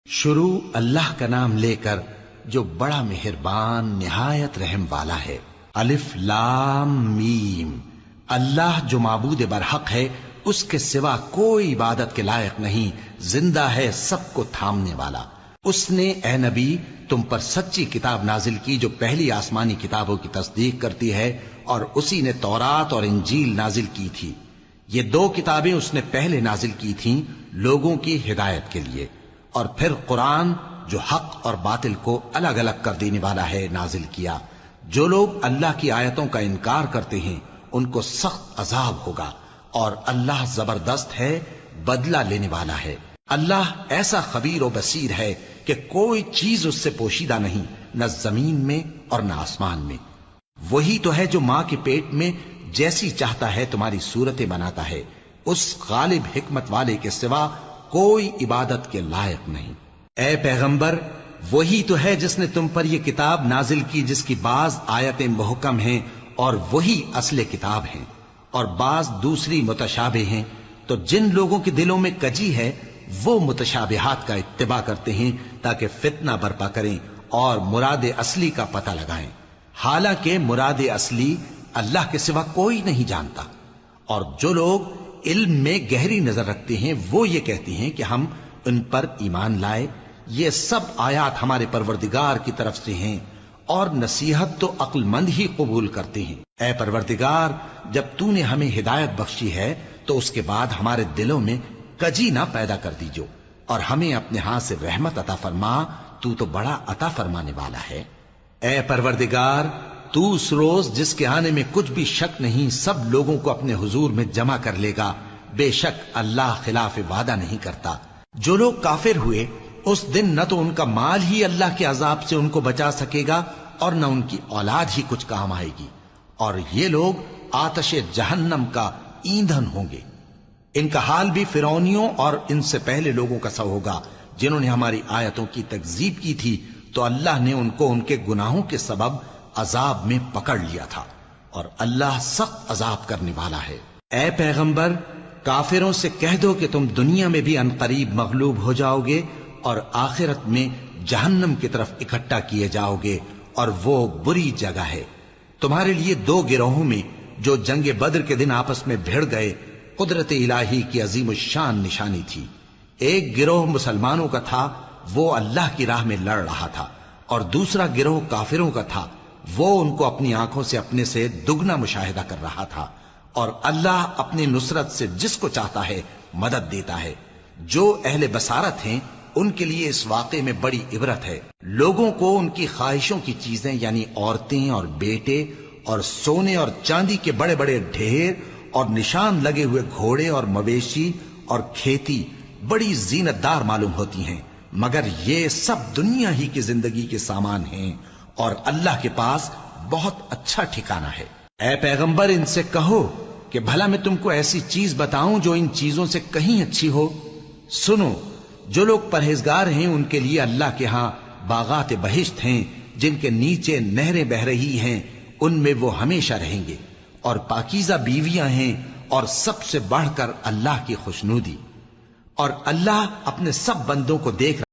شروع اللہ کا نام لے کر جو بڑا مہربان نہایت رحم والا ہے۔ الف لام میم۔ اللہ جو معبود برحق ہے، اس کے سوا کوئی عبادت کے لائق نہیں، زندہ ہے، سب کو تھامنے والا۔ اس نے اے نبی تم پر سچی کتاب نازل کی جو پہلی آسمانی کتابوں کی تصدیق کرتی ہے، اور اسی نے تورات اور انجیل نازل کی تھی۔ یہ دو کتابیں اس نے پہلے نازل کی تھیں لوگوں کی ہدایت کے لیے، اور پھر قرآن جو حق اور باطل کو الگ الگ کر دینے والا ہے نازل کیا۔ جو لوگ اللہ کی آیتوں کا انکار کرتے ہیں ان کو سخت عذاب ہوگا، اور اللہ زبردست ہے، بدلہ لینے والا ہے۔ اللہ ایسا خبیر و بصیر ہے کہ کوئی چیز اس سے پوشیدہ نہیں، نہ زمین میں اور نہ آسمان میں۔ وہی تو ہے جو ماں کے پیٹ میں جیسی چاہتا ہے تمہاری صورتیں بناتا ہے، اس غالب حکمت والے کے سوا کوئی عبادت کے لائق نہیں۔ اے پیغمبر، وہی تو ہے جس نے تم پر یہ کتاب نازل کی جس کی بعض آیتیں محکم ہیں اور وہی اصل کتاب ہیں، اور بعض دوسری متشابہ ہیں۔ تو جن لوگوں کے دلوں میں کجی ہے وہ متشابہات کا اتباع کرتے ہیں تاکہ فتنہ برپا کریں اور مراد اصلی کا پتہ لگائیں، حالانکہ مراد اصلی اللہ کے سوا کوئی نہیں جانتا۔ اور جو لوگ علم میں گہری نظر رکھتے ہیں وہ یہ کہتے ہیں کہ ہم ان پر ایمان لائے۔ یہ سب آیات ہمارے پروردگار کی طرف سے ہیں، اور نصیحت تو عقل مند ہی قبول کرتے ہیں۔ اے پروردگار، جب تو نے ہمیں ہدایت بخشی ہے تو اس کے بعد ہمارے دلوں میں کجی نہ پیدا کر دیجو، اور ہمیں اپنے ہاتھ سے رحمت عطا فرما، تو بڑا عطا فرمانے والا ہے۔ اے پروردگار، تو اس روز جس کے آنے میں کچھ بھی شک نہیں سب لوگوں کو اپنے حضور میں جمع کر لے گا۔ بے شک اللہ خلاف وعدہ نہیں کرتا۔ جو لوگ کافر ہوئے اس دن نہ تو ان کا مال ہی اللہ کے عذاب سے ان کو بچا سکے گا اور نہ ان کی اولاد ہی کچھ کام آئے گی، اور یہ لوگ آتش جہنم کا ایندھن ہوں گے۔ ان کا حال بھی فرعونیوں اور ان سے پہلے لوگوں کا سا ہوگا جنہوں نے ہماری آیتوں کی تکذیب کی تھی، تو اللہ نے ان کو ان کے گناہوں کے سبب عذاب میں پکڑ لیا تھا، اور اللہ سخت عذاب کرنے والا ہے۔ اے پیغمبر، کافروں سے کہہ دو کہ تم دنیا میں بھی عنقریب مغلوب ہو جاؤ گے اور آخرت میں جہنم کی طرف اکٹھا کیے جاؤ گے، اور وہ بری جگہ ہے۔ تمہارے لیے دو گروہوں میں جو جنگ بدر کے دن آپس میں بھڑ گئے قدرت الہی کی عظیم الشان نشانی تھی۔ ایک گروہ مسلمانوں کا تھا، وہ اللہ کی راہ میں لڑ رہا تھا، اور دوسرا گروہ کافروں کا تھا، وہ ان کو اپنی آنکھوں سے اپنے سے دگنا مشاہدہ کر رہا تھا۔ اور اللہ اپنی نصرت سے جس کو چاہتا ہے مدد دیتا ہے۔ جو اہل بصارت ہیں ان کے لیے اس واقعے میں بڑی عبرت ہے۔ لوگوں کو ان کی خواہشوں کی چیزیں یعنی عورتیں اور بیٹے اور سونے اور چاندی کے بڑے بڑے ڈھیر اور نشان لگے ہوئے گھوڑے اور مویشی اور کھیتی بڑی زینت دار معلوم ہوتی ہیں، مگر یہ سب دنیا ہی کی زندگی کے سامان ہیں، اور اللہ کے پاس بہت اچھا ٹھکانہ ہے۔ اے پیغمبر، ان سے کہو کہ بھلا میں تم کو ایسی چیز بتاؤں جو ان چیزوں سے کہیں اچھی ہو؟ سنو، جو لوگ پرہیزگار ہیں ان کے لیے اللہ کے ہاں باغات بہشت ہیں جن کے نیچے نہریں بہ رہی ہیں، ان میں وہ ہمیشہ رہیں گے، اور پاکیزہ بیویاں ہیں، اور سب سے بڑھ کر اللہ کی خوشنودی، اور اللہ اپنے سب بندوں کو دیکھ